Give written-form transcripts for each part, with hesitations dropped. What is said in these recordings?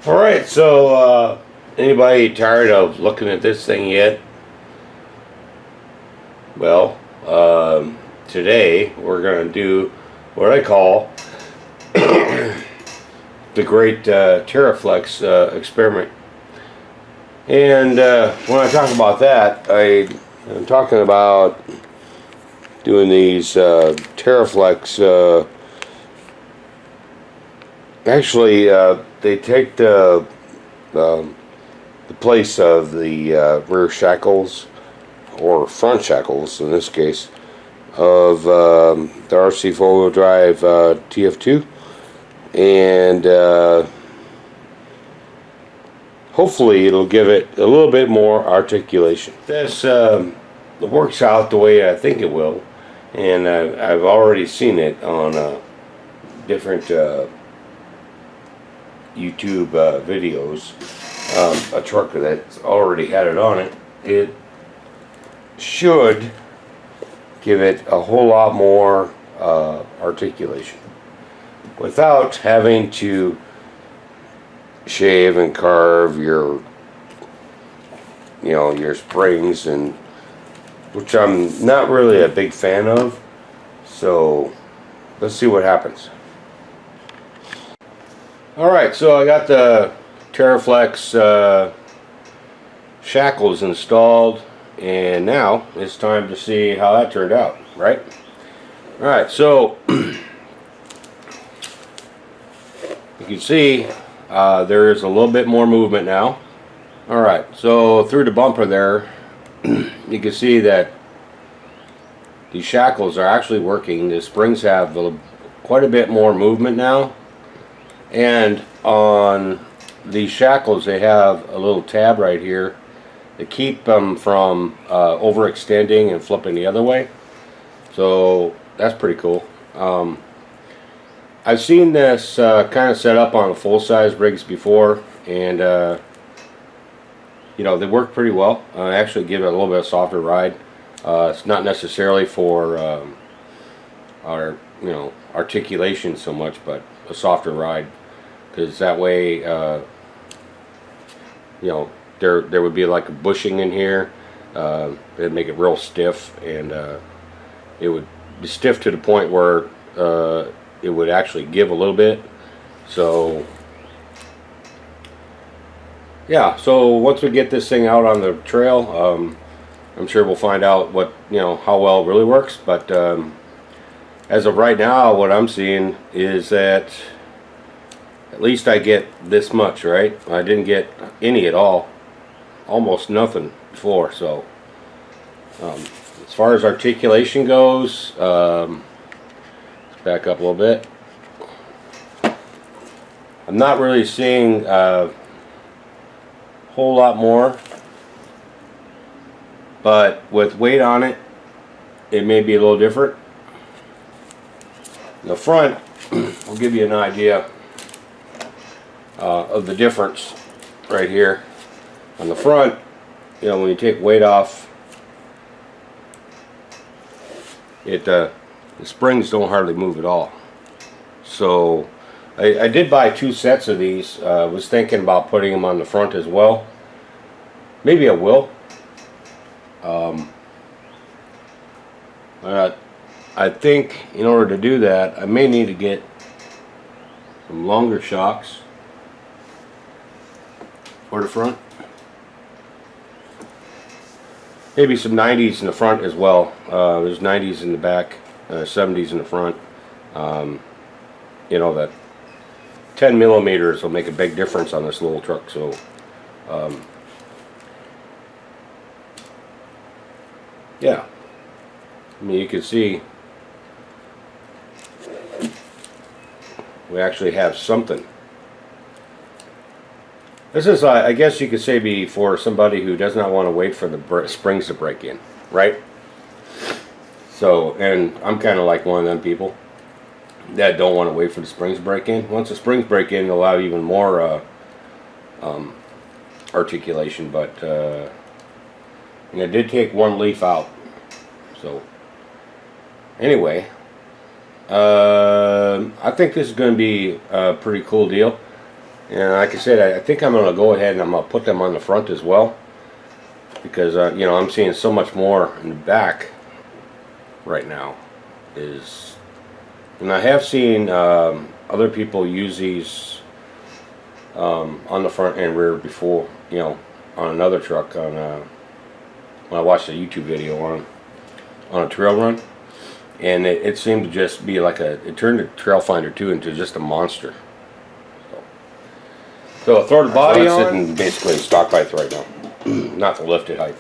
Alright, so anybody tired of looking at this thing yet? Well, today we're going to do what I call the great Tera experiment. And when I talk about that, I'm talking about doing these Tera actually, they take the place of the rear shackles, or front shackles in this case, of the RC four-wheel drive TF2, and hopefully it'll give it a little bit more articulation. This works out the way I think it will, and I've already seen it on different YouTube videos. A truck that's already had it on it. It should give it a whole lot more articulation without having to shave and carve your springs, and which I'm not really a big fan of. So let's see what happens. Alright, so I got the Tera shackles installed, and now it's time to see how that turned out, right? Alright, so you can see there is a little bit more movement now. Alright, so through the bumper there, you can see that these shackles are actually working. The springs have quite a bit more movement now. And on these shackles, they have a little tab right here to keep them from overextending and flipping the other way. So that's pretty cool. I've seen this kind of set up on full-size rigs before, and they work pretty well. Actually give it a little bit of softer ride. It's not necessarily for our articulation so much, but a softer ride, because that way there would be like a bushing in here. It'd make it real stiff, and it would be stiff to the point where it would actually give a little bit. So yeah, so once we get this thing out on the trail, I'm sure we'll find out how well it really works. But as of right now, what I'm seeing is that at least I get this much, right? I didn't get any at all, almost nothing before. So as far as articulation goes, let's back up a little bit. I'm not really seeing a whole lot more, but with weight on it, it may be a little different. In the front, I'll give you an idea of the difference right here. On the front, when you take weight off, the springs don't hardly move at all. So I did buy 2 sets of these. I was thinking about putting them on the front as well. Maybe I will. I think in order to do that, I may need to get some longer shocks for the front. Maybe some 90s in the front as well. There's 90s in the back, 70s in the front. That 10 millimeters will make a big difference on this little truck. So yeah, I mean, you can see we actually have something. This is, I guess you could say, be for somebody who does not want to wait for the springs to break in, right? So, and I'm kind of like one of them people that don't want to wait for the springs to break in. Once the springs break in, they'll allow even more articulation. But and I did take one leaf out. So anyway, I think this is going to be a pretty cool deal. And like I said, I think I'm going to go ahead and I'm going to put them on the front as well, because you know, I'm seeing so much more in the back right now. And I have seen other people use these on the front and rear before, you know, on another truck. On when I watched a YouTube video on a trail run, and it seemed to just be like it turned the Trailfinder2 into just a monster. So throw the body on. I'm sitting basically in stock height right now, not the lifted height.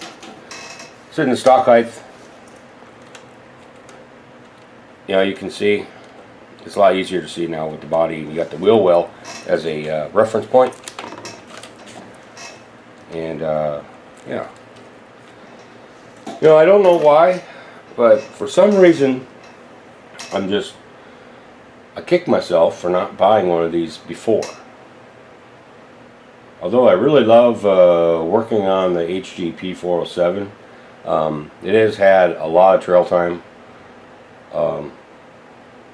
Sitting in stock height. You know, you can see it's a lot easier to see now with the body. You got the wheel well as a reference point, and yeah. You know, I don't know why, but for some reason, I kick myself for not buying one of these before. Although I really love working on the HGP 407, it has had a lot of trail time.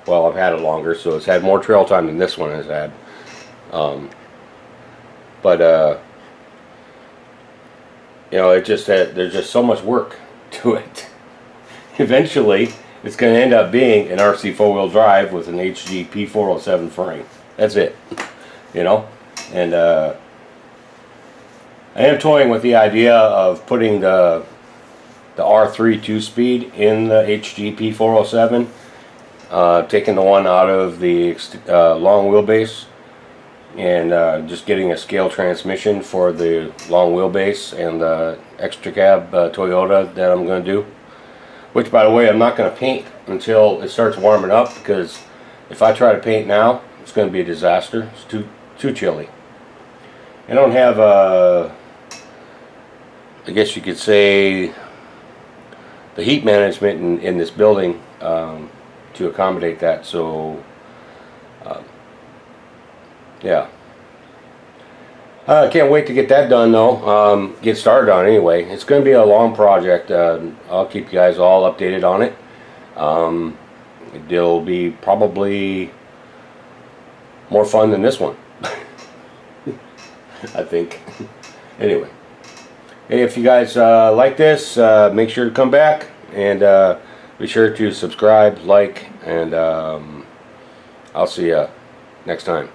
Well, I've had it longer, so it's had more trail time than this one has had. But you know, there's just so much work to it. Eventually, it's going to end up being an RC four-wheel drive with an HGP 407 frame. That's it. You know, and I am toying with the idea of putting the R3 2-speed in the HGP 407, taking the one out of the long wheelbase, and just getting a scale transmission for the long wheelbase and the extra cab Toyota that I'm going to do. Which, by the way, I'm not going to paint until it starts warming up, because if I try to paint now, it's going to be a disaster. It's too chilly. I don't have I guess you could say, the heat management in this building to accommodate that. So yeah, I can't wait to get that done though. Get started on it anyway. It's going to be a long project. I'll keep you guys all updated on it. It'll be probably more fun than this one. I think. Anyway. Hey, if you guys like this, make sure to come back, and be sure to subscribe, like, and I'll see you next time.